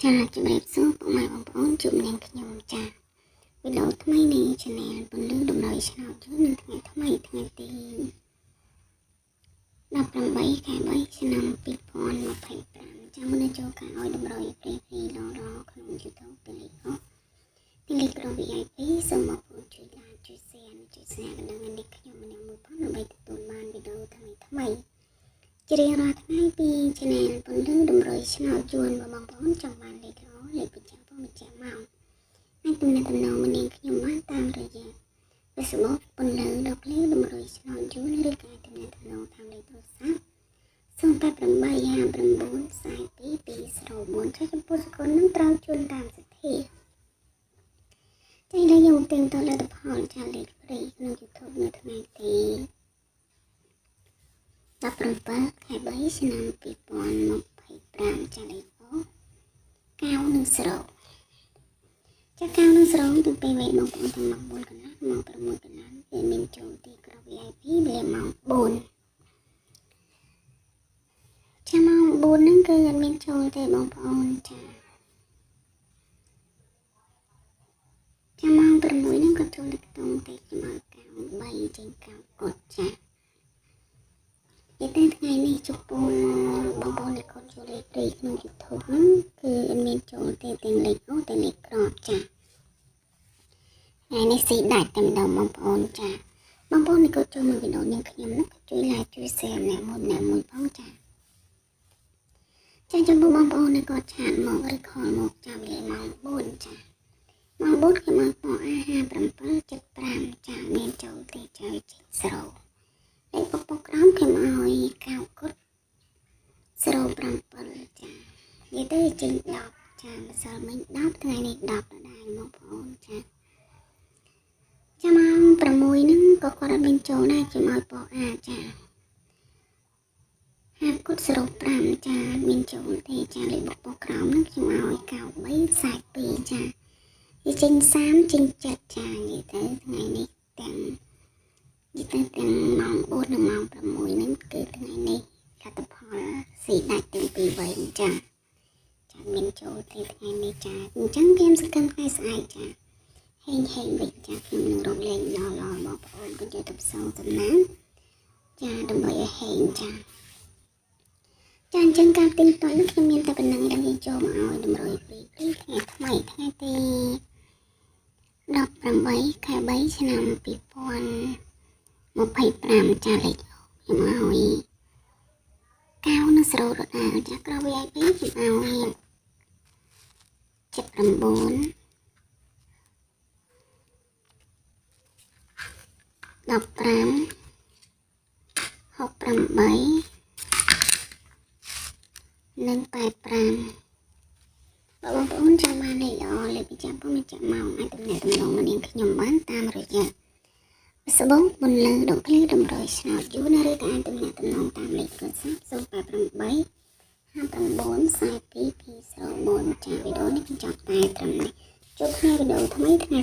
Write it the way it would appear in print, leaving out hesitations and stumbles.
ចាជំរាបសួរពុកម៉ែបងប្អូនជួបនាងខ្ញុំចាវីដេអូថ្មីនេះ Channel ពន្លឺដំណើរឆ្នោតយូរនៅថ្ងៃថ្មីថ្ងៃទី18 ខែ 3 ឆ្នាំ 2025 ចាំមុននឹងចូលការឲ្យតម្រុយព្រីឡងក្នុង YouTube ពេលនេះទីក្រុម VIP សូមបងប្អូនជួយ like ជួយ share និងជួយ share កណ្ដឹងនេះខ្ញុំម្នាក់មួយផងដើម្បីទទួលបានវីដេអូថ្មីជារៀងរាល់ថ្ងៃពី Channel ពន្លឺដំណើរឆ្នោតយូរបងប្អូនចង់បានលេខល្អលេខបញ្ជាក់ផងបញ្ជាក់មកអាចទំនាក់ទំនងម្នាក់ខ្ញុំបានតាមរយៈ Facebook ពន្លឺដល់ភ្លឺដំណើរឆ្នោតយូរឬក៏ទំនាក់ទំនងតាមលេខទូរស័ព្ទ 088594224 ចំពោះសកលនឹងត្រូវជួនតាមសទ្ធាតែដែលយើងទិញទៅលទ្ធផលចាលេខហ្វ្រីក្នុង YouTube នៅថ្ងៃទី17 ខែ 3 ឆ្នាំ 2025 ចាលេខអូកៅនឹងស្រោចាកៅនឹងស្រោទាំងពីរវេបងប្អូនទាំងម៉ោង 4 កន្លះម៉ោង 6 កន្លះពេលមានចូលទីក្រុម VIP វេលាម៉ោង 4 ចាម៉ោង 4 ហ្នឹងគឺអត់មានចូលទេបងប្អូនចាម៉ោង 6 ហ្នឹងក៏ចូលទៅក្នុងតែខ្ញុំឲ្យកៅ3ចេញកៅគាត់ចាតែថ្ងៃនេះចំពោះបងប្អូនដែលគាត់ចូលលេខ3ក្នុង YouTube ហ្នឹងគឺអត់មានចូលទេទាំងលេខអូតែលេខក្របចាថ្ងៃនេះស៊ីដាច់តែម្ដងបងប្អូនចាបងប្អូនដែលគាត់ចូលមើលវីដេអូនេះខ្ញុំហ្នឹងជួយ like ជួយ share អ្នកមួយផងចាចំពោះបងប្អូនដែលគាត់ឆាតមកឬខលមកចាំលេខម៉ោង 4 ចាម៉ោង 4 ខ្ញុំឲ្យពណ៌ A5775 ចាមានចូលទីចៅចេញស្រោលេខពុកក្រោមខ្ញុំឲ្យកៅគុត07ចានិយាយទៅចេញ10ចាម្សិលមិញ10ថ្ងៃនេះ10ដដែលបងប្អូនចាម៉ោង 6 ហ្នឹងក៏គាត់អត់មានចូលដែរខ្ញុំឲ្យពណ៌ A ចា5គុត05ចាមានចូលទេចាលេខពុកក្រោមហ្នឹងខ្ញុំឲ្យកៅ342ចាវាចេញ30ចេញ7ចានិយាយទៅថ្ងៃនេះទាំងម៉ោង 4 និងម៉ោង 6 ហ្នឹងគឺថ្ងៃនេះលទ្ធផលស៊ីដាច់ទាំងពីរវិញចាមានចូលទេថ្ងៃនេះចាអញ្ចឹងខ្ញុំសង្ឃឹមថ្ងៃស្អែកចាហេងវិញចាខ្ញុំនឹងរកលេងល្អបងប្អូនក៏យកទៅផ្សងសំណាងចាដើម្បីឲ្យហេងចាអញ្ចឹងការទិញតលខ្ញុំមានតែប៉ុណ្្នឹងដែលយើងចូលមកឲ្យតម្រុយពីថ្ងៃថ្មីថ្ងៃទី18 ខែ 3 ឆ្នាំ 2025 ចាលេខខ្ញុំឲ្យកៅនៅស្រោដដែលចាក្រ VIP ខ្ញុំឲ្យ79 15 68និង85បងប្អូនចាំបានលេខល្អលេខបញ្ចាំពុំបញ្ចាំមកអាចទំនាក់ទំនងនឹងនាងខ្ញុំបានតាមរយៈ Facebook ពន្លឺដំភ្លឺតម្រុយឆ្នោតយូរឬក៏អាចទំនាក់ទំនងតាមលេខទូរស័ព្ទ 088 594224 ចាវីដេអូនេះបញ្ចប់តែត្រឹមនេះជួបគ្នាវីដេអូថ្មីថ្ងៃ